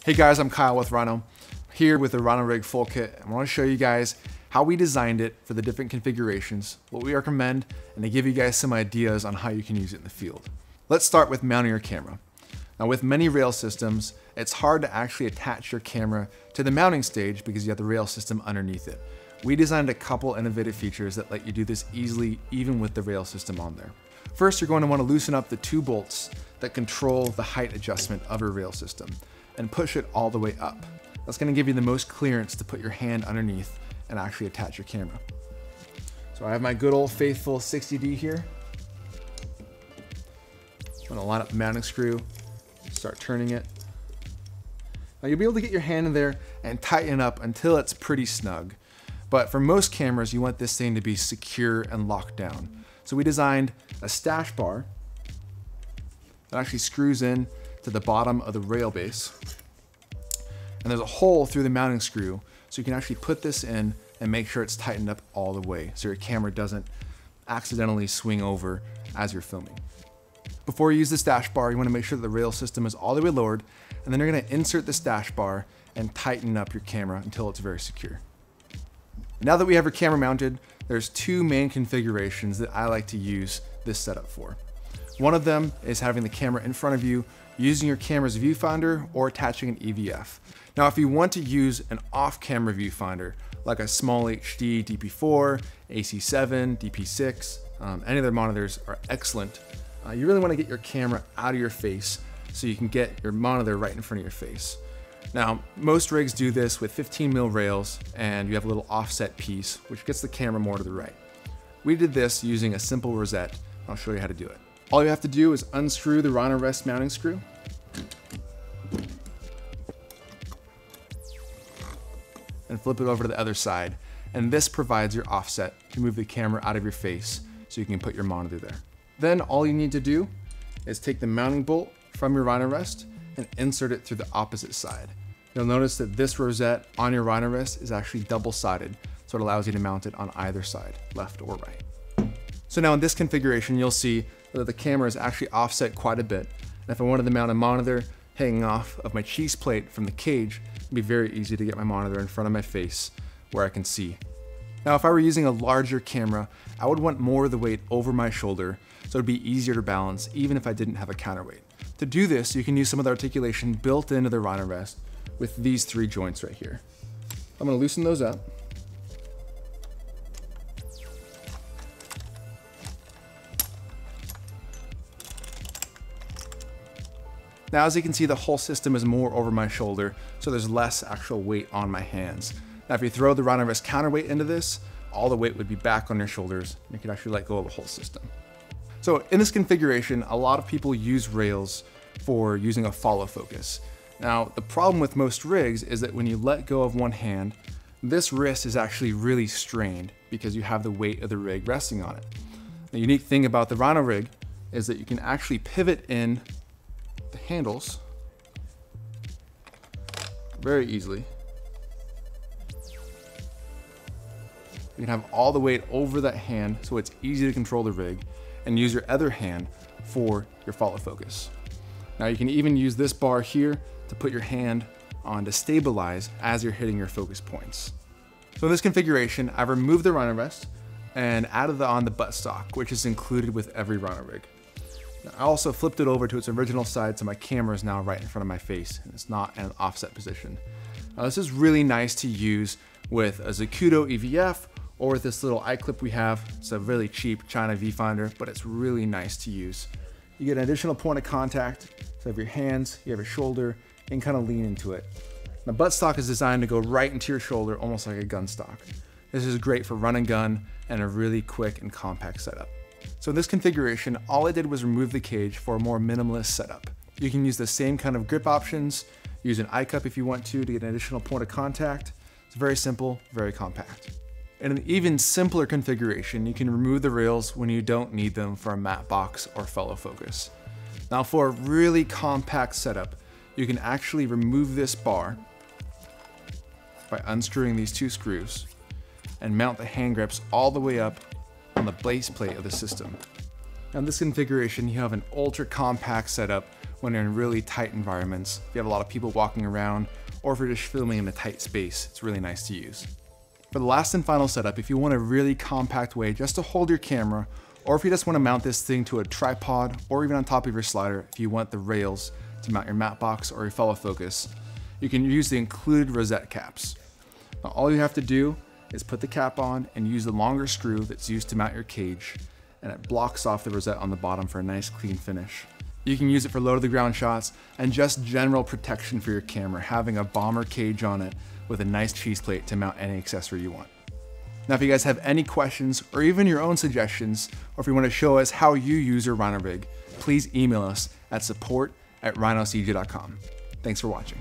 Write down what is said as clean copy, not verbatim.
Hey guys, I'm Kyle with Rhino, here with the Rhino Rig full kit. I want to show you guys how we designed it for the different configurations, what we recommend, and to give you guys some ideas on how you can use it in the field. Let's start with mounting your camera. Now with many rail systems, it's hard to actually attach your camera to the mounting stage because you have the rail system underneath it. We designed a couple innovative features that let you do this easily even with the rail system on there. First, you're going to want to loosen up the two bolts that control the height adjustment of your rail system and push it all the way up. That's going to give you the most clearance to put your hand underneath and actually attach your camera. So I have my good old faithful 60D here. I'm going to line up the mounting screw, start turning it. Now you'll be able to get your hand in there and tighten up until it's pretty snug. But for most cameras, you want this thing to be secure and locked down. So we designed a stash bar that actually screws in to the bottom of the rail base. And there's a hole through the mounting screw, so you can actually put this in and make sure it's tightened up all the way so your camera doesn't accidentally swing over as you're filming. Before you use the stash bar, you want to make sure that the rail system is all the way lowered, and then you're going to insert the stash bar and tighten up your camera until it's very secure. Now that we have your camera mounted, there's two main configurations that I like to use this setup for. One of them is having the camera in front of you, using your camera's viewfinder or attaching an EVF. Now, if you want to use an off-camera viewfinder, like a small HD DP4, AC7, DP6, any of their monitors are excellent. You really want to get your camera out of your face so you can get your monitor right in front of your face. Now, most rigs do this with 15mm rails, and you have a little offset piece, which gets the camera more to the right. We did this using a simple rosette. I'll show you how to do it. All you have to do is unscrew the Rhino rest mounting screw. And flip it over to the other side. And this provides your offset to move the camera out of your face so you can put your monitor there. Then all you need to do is take the mounting bolt from your Rhino rest and insert it through the opposite side. You'll notice that this rosette on your Rhino rest is actually double-sided, so it allows you to mount it on either side, left or right. So now in this configuration, you'll see that the camera is actually offset quite a bit. And if I wanted to mount a monitor hanging off of my cheese plate from the cage, it'd be very easy to get my monitor in front of my face where I can see. Now, if I were using a larger camera, I would want more of the weight over my shoulder, so it'd be easier to balance even if I didn't have a counterweight. To do this, you can use some of the articulation built into the Rhino rest with these three joints right here. I'm gonna loosen those up. Now, as you can see, the whole system is more over my shoulder, so there's less actual weight on my hands. Now, if you throw the Rhino rest counterweight into this, all the weight would be back on your shoulders, and you can actually let go of the whole system. So in this configuration, a lot of people use rails for using a follow focus. Now, the problem with most rigs is that when you let go of one hand, this wrist is actually really strained because you have the weight of the rig resting on it. The unique thing about the Rhino rig is that you can actually pivot in the handles very easily. You can have all the weight over that hand so it's easy to control the rig, and use your other hand for your follow focus. Now you can even use this bar here to put your hand on to stabilize as you're hitting your focus points. So in this configuration, I've removed the Rhino rest and added on the buttstock, which is included with every Rhino rig. Now, I also flipped it over to its original side so my camera is now right in front of my face and it's not in an offset position. Now this is really nice to use with a Zacuto EVF or with this little eye clip we have. It's a really cheap China viewfinder, but it's really nice to use. You get an additional point of contact, so you have your hands, you have your shoulder, and kind of lean into it. The buttstock is designed to go right into your shoulder, almost like a gun stock. This is great for run and gun and a really quick and compact setup. So in this configuration, all I did was remove the cage for a more minimalist setup. You can use the same kind of grip options, use an eye cup if you want to get an additional point of contact. It's very simple, very compact. In an even simpler configuration, you can remove the rails when you don't need them for a matte box or fellow focus. Now for a really compact setup, you can actually remove this bar by unscrewing these two screws and mount the hand grips all the way up on the base plate of the system. Now in this configuration, you have an ultra compact setup when you're in really tight environments, if you have a lot of people walking around, or if you're just filming in a tight space, it's really nice to use. For the last and final setup, if you want a really compact way just to hold your camera, or if you just want to mount this thing to a tripod, or even on top of your slider, if you want the rails to mount your matte box or your fellow focus, you can use the included rosette caps. Now, all you have to do is put the cap on and use the longer screw that's used to mount your cage, and it blocks off the rosette on the bottom for a nice clean finish. You can use it for low to the ground shots and just general protection for your camera, having a bomber cage on it with a nice cheese plate to mount any accessory you want. Now, if you guys have any questions or even your own suggestions, or if you want to show us how you use your Rhino Rig, please email us at support@rhinocj.com. Thanks for watching.